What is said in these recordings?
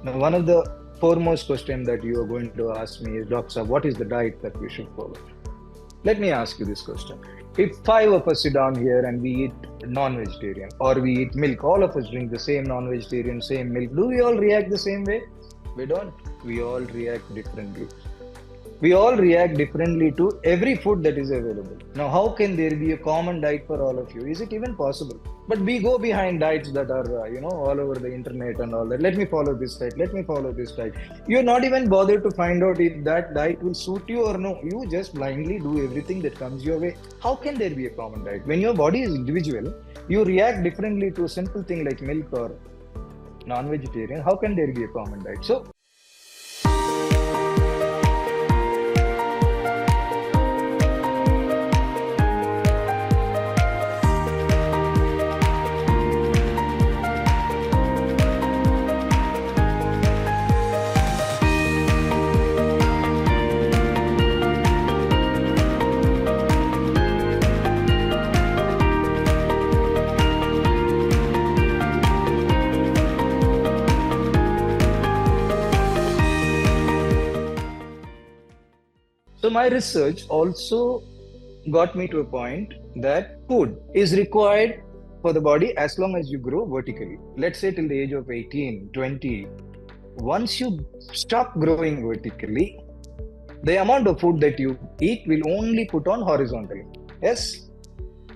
Now, one of the foremost questions that you are going to ask me is, Doctor, what is the diet that we should follow? Let me ask you this question. If five of us sit down here and we eat non-vegetarian or we eat milk, all of us drink the same non-vegetarian, same milk, do we all react the same way? We don't. We all react differently. We all react differently to every food that is available. Now, how can there be a common diet for all of you? Is it even possible? But we go behind diets that are, all over the internet and all that. Let me follow this diet. Let me follow this diet. You're not even bothered to find out if that diet will suit you or no. You just blindly do everything that comes your way. How can there be a common diet? When your body is individual, you react differently to a simple thing like milk or non-vegetarian. How can there be a common diet? So, So my research also got me to a point that food is required for the body as long as you grow vertically. Let's say till the age of 18, 20. Once you stop growing vertically, the amount of food that you eat will only put on horizontally. Yes?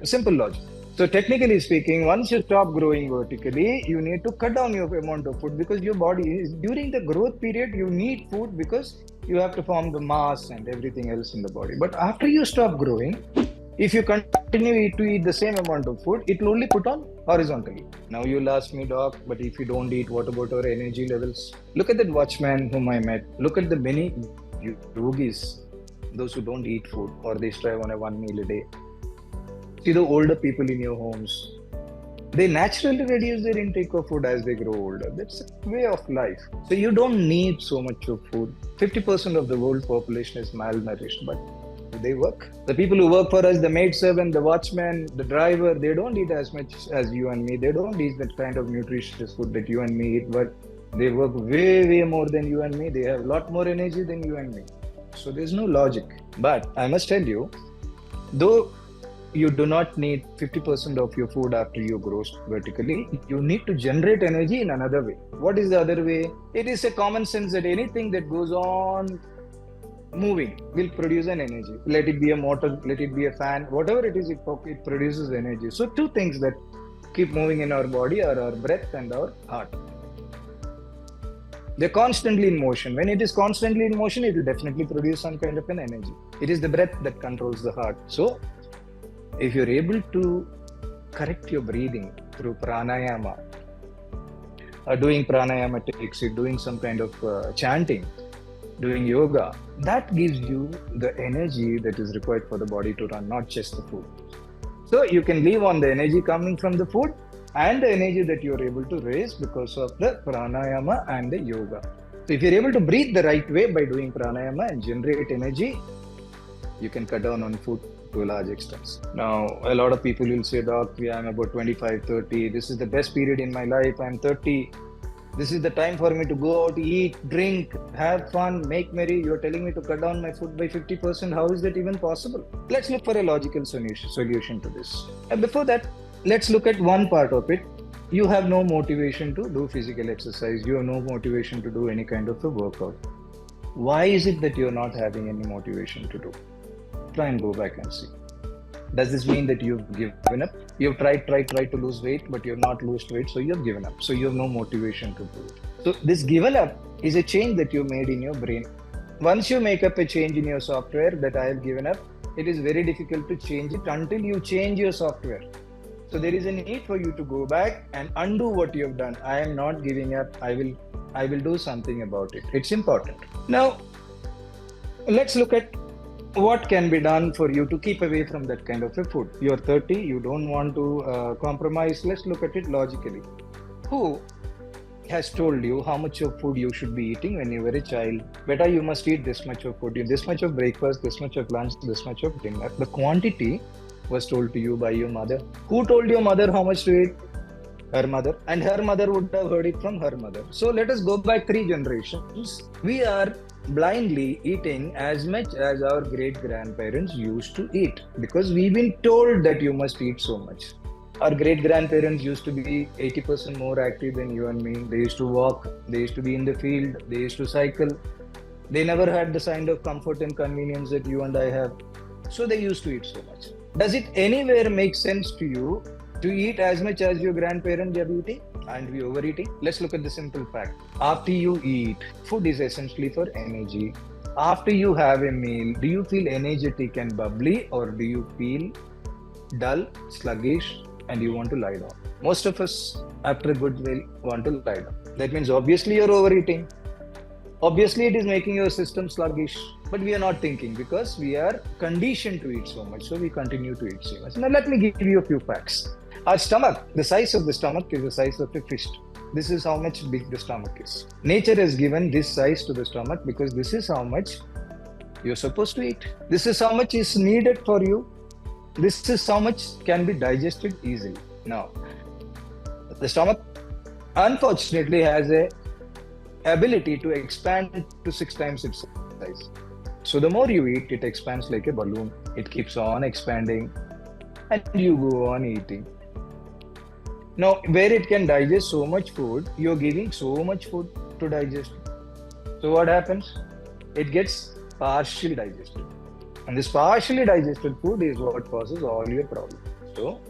Simple logic. So technically speaking, once you stop growing vertically, you need to cut down your amount of food because your body is during the growth period, you need food because you have to form the mass and everything else in the body. But after you stop growing, if you continue to eat the same amount of food, it will only put on horizontally. Now you'll ask me, Doc, but if you don't eat, what about our energy levels? Look at that watchman whom I met. Look at the many yogis, those who don't eat food or they strive on a one meal a day. See the older people in your homes. They naturally reduce their intake of food as they grow older. That's a way of life. So you don't need so much of food. 50% of the world population is malnourished, but they work. The people who work for us, the maid servant, the watchman, the driver, they don't eat as much as you and me. They don't eat that kind of nutritious food that you and me eat, but they work way, way more than you and me. They have a lot more energy than you and me. So there's no logic. But I must tell you, though you do not need 50% of your food after you grow vertically. You need to generate energy in another way. What is the other way? It is a common sense that anything that goes on moving will produce an energy. Let it be a motor, let it be a fan, whatever it is, it produces energy. So two things that keep moving in our body are our breath and our heart. They're constantly in motion. When it is constantly in motion, it will definitely produce some kind of an energy. It is the breath that controls the heart. So if you're able to correct your breathing through pranayama, doing pranayama techniques, doing some kind of chanting, doing yoga, that gives you the energy that is required for the body to run, not just the food. So you can live on the energy coming from the food and the energy that you're able to raise because of the pranayama and the yoga. So if you're able to breathe the right way by doing pranayama and generate energy, you can cut down on food to a large extent. Now, a lot of people will say, Doc, yeah, I'm about 25, 30. This is the best period in my life. I'm 30. This is the time for me to go out, eat, drink, have fun, make merry. You're telling me to cut down my food by 50%. How is that even possible? Let's look for a logical solution to this. And before that, let's look at one part of it. You have no motivation to do physical exercise. You have no motivation to do any kind of a workout. Why is it that you're not having any motivation to do? Try and go back and see. Does this mean that you've given up? You've tried to lose weight, but you've not lost weight, so you've given up. So you have no motivation to do it. So this given up is a change that you made in your brain. Once you make up a change in your software that I have given up, it is very difficult to change it until you change your software. So there is a need for you to go back and undo what you have done. I am not giving up. I will do something about it. It's important. Now, let's look at what can be done for you to keep away from that kind of a food. You're 30, you don't want to compromise. Let's look at it logically. Who has told you how much of food you should be eating when you were a child? Beta, you must eat this much of food, this much of breakfast, this much of lunch, this much of dinner. The quantity was told to you by your mother. Who told your mother how much to eat? her mother, and her mother would have heard it from her mother. So let us go back 3 generations. We are blindly eating as much as our great grandparents used to eat because we've been told that you must eat so much. Our great grandparents used to be 80% more active than you and me. They used to walk, they used to be in the field, they used to cycle. They never had the kind of comfort and convenience that you and I have. So they used to eat so much. Does it anywhere make sense to you to eat as much as your grandparents are eating and we overeating? Let's look at the simple fact. After you eat, food is essentially for energy. After you have a meal, do you feel energetic and bubbly, or do you feel dull, sluggish, and you want to lie down? Most of us, after a good meal, want to lie down. That means obviously you're overeating. Obviously, it is making your system sluggish, but we are not thinking because we are conditioned to eat so much. So we continue to eat so much. Now, let me give you a few facts. Our stomach, the size of the stomach is the size of a fist. This is how much big the stomach is. Nature has given this size to the stomach because this is how much you're supposed to eat. This is how much is needed for you. This is how much can be digested easily. Now, the stomach unfortunately has a ability to expand to 6 times its size. So the more you eat, it expands like a balloon. It keeps on expanding and you go on eating. Now, where it can digest so much food, you're giving so much food to digest. So what happens? It gets partially digested. And this partially digested food is what causes all your problems. So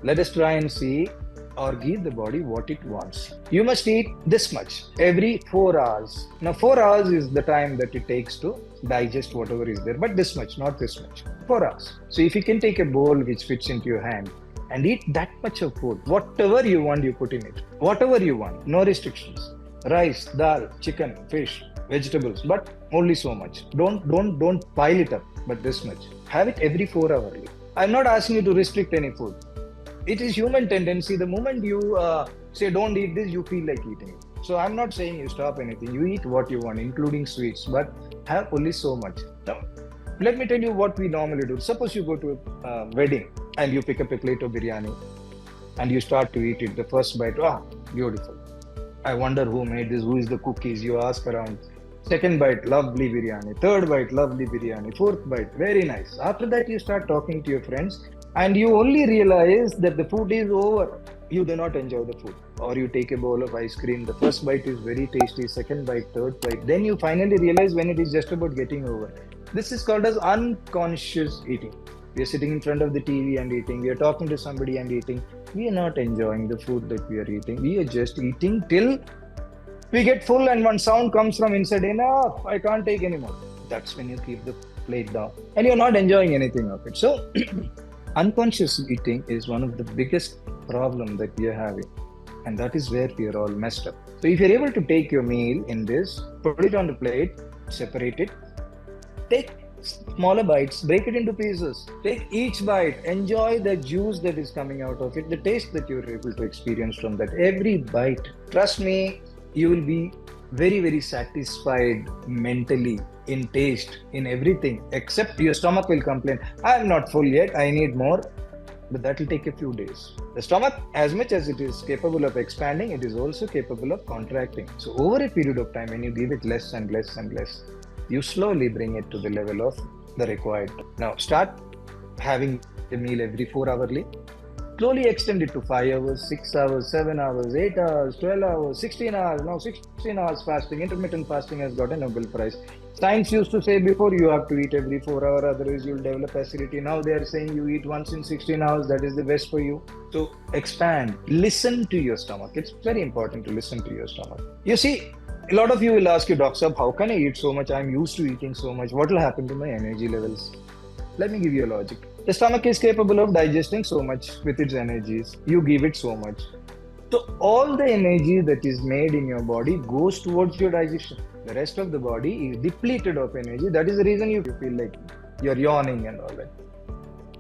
let us try and see or give the body what it wants. You must eat this much every 4 hours. Now 4 hours is the time that it takes to digest whatever is there, but this much, not this much. 4 hours. So if you can take a bowl which fits into your hand and eat that much of food, whatever you want, you put in it. Whatever you want, no restrictions. Rice, dal, chicken, fish, vegetables, but only so much. Don't pile it up, but this much. Have it every 4 hours. I'm not asking you to restrict any food. It is human tendency. The moment you say don't eat this, you feel like eating it. So I'm not saying you stop anything. You eat what you want, including sweets, but have only so much. Now, let me tell you what we normally do. Suppose you go to a wedding and you pick up a plate of biryani and you start to eat it. The first bite, beautiful. I wonder who made this, who is the cookies. You ask around. Second bite, lovely biryani. Third bite, lovely biryani. Fourth bite, very nice. After that, you start talking to your friends and you only realize that the food is over. You do not enjoy the food. Or you take a bowl of ice cream. The first bite is very tasty. Second bite, third bite. Then you finally realize when it is just about getting over. This is called as unconscious eating. We are sitting in front of the TV and eating. We are talking to somebody and eating. We are not enjoying the food that we are eating. We are just eating till we get full and one sound comes from inside, enough, I can't take anymore. That's when you keep the plate down and you're not enjoying anything of it. So unconscious eating is one of the biggest problem that we are having. And that is where we are all messed up. So if you're able to take your meal in this, put it on the plate, separate it, take smaller bites, break it into pieces, take each bite, enjoy the juice that is coming out of it, the taste that you're able to experience from that. Every bite, trust me, you will be very, very satisfied mentally, in taste, in everything, except your stomach will complain, I'm not full yet, I need more. But that will take a few days. The stomach, as much as it is capable of expanding, it is also capable of contracting. So over a period of time, when you give it less and less and less, you slowly bring it to the level of the required. Now start having a meal every 4 hourly. Slowly extend it to 5 hours, 6 hours, 7 hours, 8 hours, 12 hours, 16 hours. Now 16 hours fasting, intermittent fasting has got a Nobel Prize. Science used to say before you have to eat every 4 hours, otherwise you'll develop acidity. Now they are saying you eat once in 16 hours, that is the best for you. So expand, listen to your stomach. It's very important to listen to your stomach. You see, a lot of you will ask you, Doc Sab, how can I eat so much? I'm used to eating so much. What will happen to my energy levels? Let me give you a logic. The stomach is capable of digesting so much with its energies. You give it so much. So all the energy that is made in your body goes towards your digestion. The rest of the body is depleted of energy. That is the reason you feel like you're yawning and all that.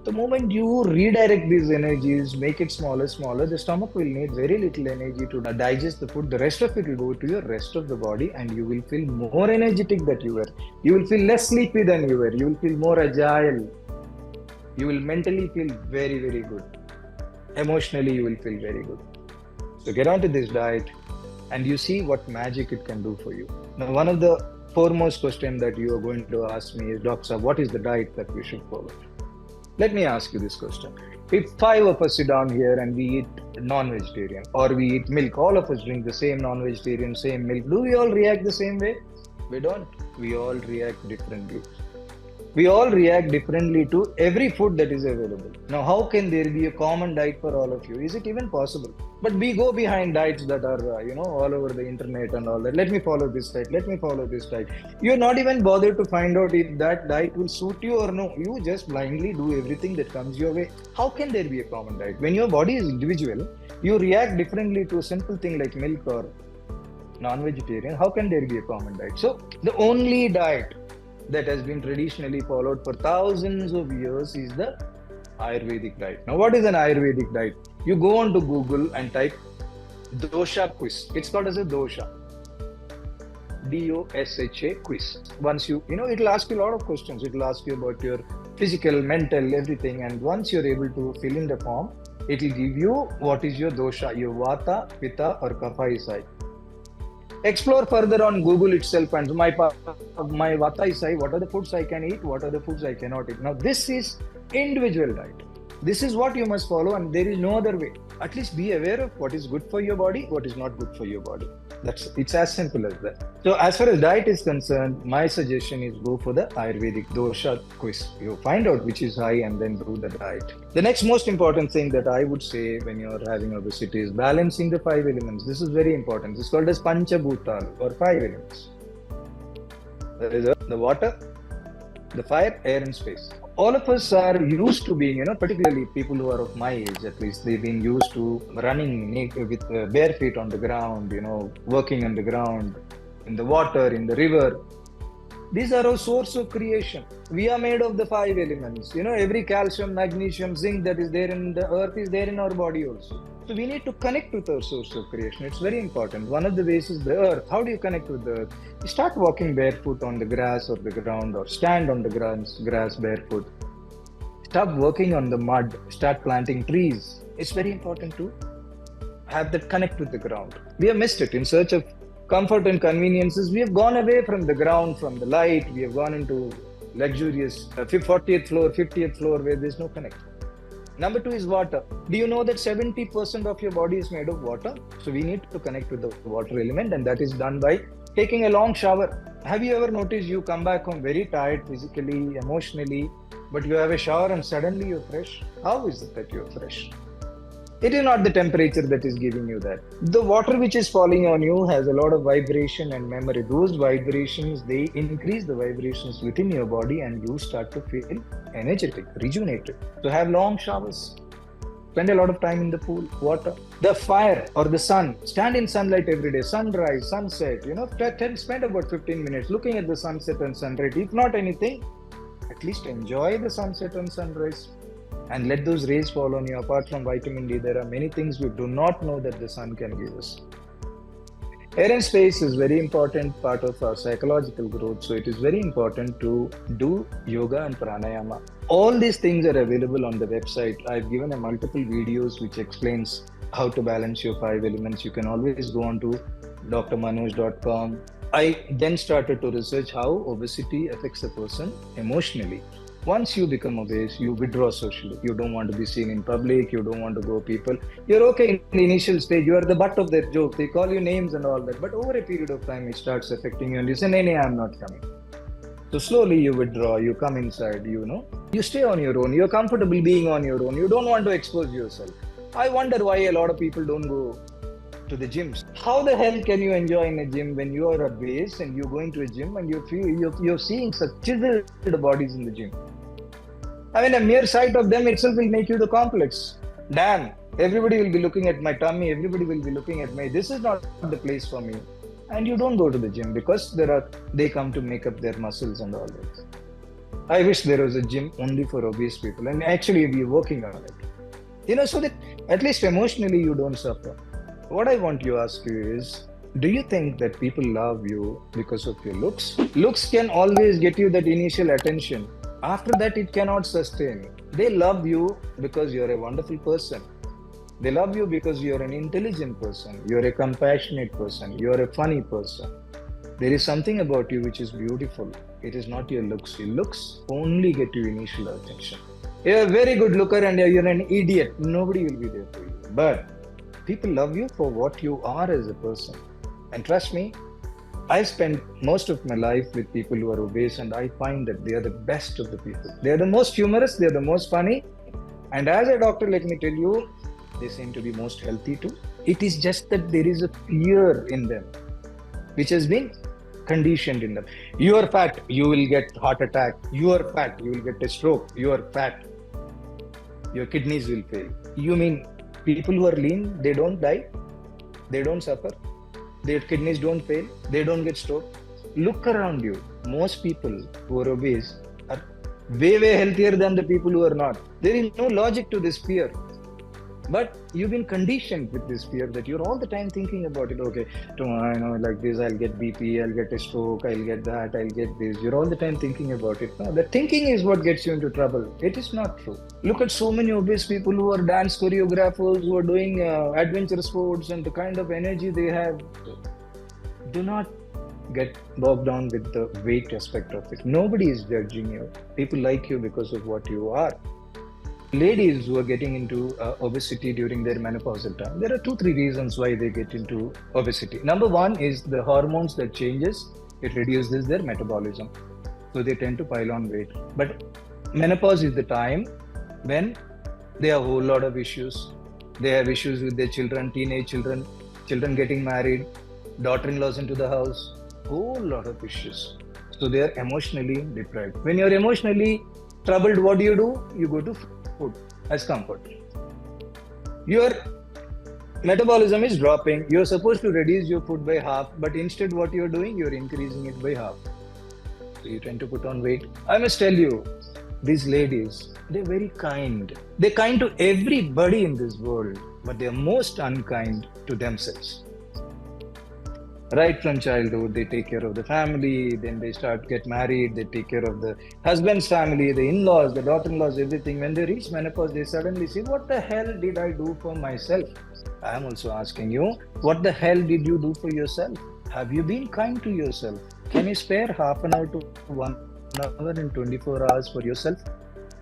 The moment you redirect these energies, make it smaller, the stomach will need very little energy to digest the food. The rest of it will go to your rest of the body and you will feel more energetic than you were. You will feel less sleepy than you were. You will feel more agile. You will mentally feel very, very good. Emotionally, you will feel very good. So get onto this diet and you see what magic it can do for you. Now, one of the foremost questions that you are going to ask me is, Doctor, what is the diet that we should follow? Let me ask you this question. If five of us sit down here and we eat non-vegetarian or we eat milk, all of us drink the same non-vegetarian, same milk, do we all react the same way? We don't. We all react differently. We all react differently to every food that is available. Now, how can there be a common diet for all of you? Is it even possible? But we go behind diets that are, all over the internet and all that. Let me follow this diet. Let me follow this diet. You're not even bothered to find out if that diet will suit you or no. You just blindly do everything that comes your way. How can there be a common diet? When your body is individual, you react differently to a simple thing like milk or non-vegetarian. How can there be a common diet? So, the only diet that has been traditionally followed for thousands of years is the Ayurvedic diet. Now, what is an Ayurvedic diet? You go on to Google and type dosha quiz. It's called as a dosha. DOSHA quiz. Once it'll ask you a lot of questions. It'll ask you about your physical, mental, everything. And once you're able to fill in the form, it'll give you what is your dosha, your Vata, Pitta or Kapha is high. Explore further on Google itself and my Vata is high. What are the foods I can eat? What are the foods I cannot eat? Now, this is individual diet. This is what you must follow and there is no other way. At least be aware of what is good for your body, what is not good for your body. It's as simple as that. So as far as diet is concerned, my suggestion is go for the Ayurvedic dosha quiz. You find out which is high and then do the diet. The next most important thing that I would say when you're having obesity is balancing the five elements. This is very important. This is called as Panchabhutal or five elements. There is the water, the fire, air and space. All of us are used to being, particularly people who are of my age at least, they've been used to running with bare feet on the ground, working on the ground, in the water, in the river. These are our source of creation. We are made of the five elements. Every calcium, magnesium, zinc that is there in the earth is there in our body also. So we need to connect with our source of creation. It's very important. One of the ways is the earth. How do you connect with the earth? You start walking barefoot on the grass or the ground or stand on the grass barefoot. Stop working on the mud. Start planting trees. It's very important to have that connect with the ground. We have missed it in search of comfort and conveniences. We have gone away from the ground, from the light. We have gone into luxurious 40th floor, 50th floor where there's no connect. Number two is water. Do you know that 70% of your body is made of water? So we need to connect with the water element and that is done by taking a long shower. Have you ever noticed you come back home very tired physically, emotionally, but you have a shower and suddenly you're fresh? How is it that you're fresh? It is not the temperature that is giving you that. The water which is falling on you has a lot of vibration and memory. Those vibrations, they increase the vibrations within your body and you start to feel energetic, rejuvenated. So have long showers. Spend a lot of time in the pool, water. The fire or the sun. Stand in sunlight every day. Sunrise, sunset. Spend about 15 minutes looking at the sunset and sunrise. If not anything, at least enjoy the sunset and sunrise. And let those rays fall on you. Apart from vitamin D, there are many things we do not know that the sun can give us. Air and space is very important part of our psychological growth. So it is very important to do yoga and pranayama. All these things are available on the website. I've given a multiple videos which explains how to balance your five elements. You can always go on to drmanoj.com. I then started to research how obesity affects a person emotionally. Once you become obese, you withdraw socially. You don't want to be seen in public. You don't want to go people. You're okay in the initial stage. You are the butt of their joke. They call you names and all that. But over a period of time, it starts affecting you and you say, nee, I'm not coming. So slowly you withdraw. You come inside, You stay on your own. You're comfortable being on your own. You don't want to expose yourself. I wonder why a lot of people don't go to the gyms. How the hell can you enjoy in a gym when you are obese and you're going to a gym and you're seeing such chiseled bodies in the gym? I mean, a mere sight of them itself will make you the complex. Damn, everybody will be looking at my tummy. Everybody will be looking at me. This is not the place for me. And you don't go to the gym because they come to make up their muscles and all that. I wish there was a gym only for obese people. And actually, we're working on it. So that at least emotionally you don't suffer. What I want to ask you is, do you think that people love you because of your looks? Looks can always get you that initial attention. After that, it cannot sustain. They love you because you're a wonderful person. They love you because you're an intelligent person, you're a compassionate person, you're a funny person. There is something about you which is beautiful. It is not your looks. Your looks only get you initial attention. You're a very good looker and you're an idiot. Nobody will be there for you. But people love you for what you are as a person. And trust me, I spent most of my life with people who are obese, and I find that they are the best of the people. They are the most humorous, they are the most funny. And as a doctor, let me tell you, they seem to be most healthy too. It is just that there is a fear in them, which has been conditioned in them. You are fat, you will get heart attack. You are fat, you will get a stroke. You are fat, your kidneys will fail. You mean people who are lean, they don't die, they don't suffer, their kidneys don't fail, they don't get stroke? Look around you. Most people who are obese are way healthier than the people who are not. There is no logic to this fear. But you've been conditioned with this fear that you're all the time thinking about it. Okay, tomorrow, like this, I'll get BP, I'll get a stroke, I'll get that, I'll get this. You're all the time thinking about it. No, the thinking is what gets you into trouble. It is not true. Look at so many obese people who are dance choreographers, who are doing adventure sports, and the kind of energy they have. Do not get bogged down with the weight aspect of it. Nobody is judging you. People like you because of what you are. Ladies who are getting into obesity during their menopausal time, there are 2-3 reasons why they get into obesity. Number one is the hormones that changes. It reduces their metabolism, so they tend to pile on weight. But menopause is the time when they have a whole lot of issues. They have issues with their children, teenage children, children getting married, daughter-in-laws into the house, whole lot of issues. So they are emotionally deprived. When you're emotionally troubled, what do? You go to food as comfort. Your metabolism is dropping. You're supposed to reduce your food by half, but instead what you're doing, you're increasing it by half. So you tend to put on weight. I must tell you, these ladies, they're very kind. They're kind to everybody in this world, but they're most unkind to themselves. Right from childhood, they take care of the family, then they get married, they take care of the husband's family, the in-laws, the daughter-in-laws, everything. When they reach menopause, they suddenly say, what the hell did I do for myself? I am also asking you, what the hell did you do for yourself? Have you been kind to yourself? Can you spare half an hour to 1 hour in 24 hours for yourself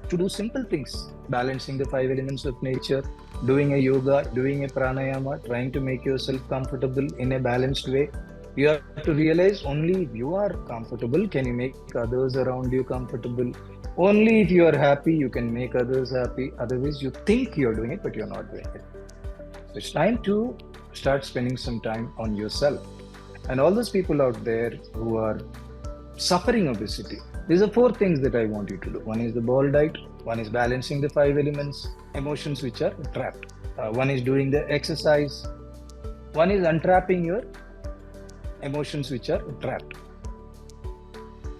to do simple things? Balancing the 5 elements of nature, doing a yoga, doing a pranayama, trying to make yourself comfortable in a balanced way. You have to realize only if you are comfortable can you make others around you comfortable. Only if you are happy, you can make others happy. Otherwise, you think you're doing it, but you're not doing it. So it's time to start spending some time on yourself. And all those people out there who are suffering obesity, these are 4 things that I want you to do. One is the ball diet. One is balancing the 5 elements, emotions which are trapped. One is doing the exercise. One is untrapping your emotions which are trapped.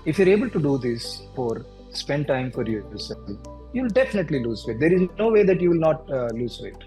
If you're able to do this, spend time for yourself, you'll definitely lose weight. There is no way that you will not lose weight.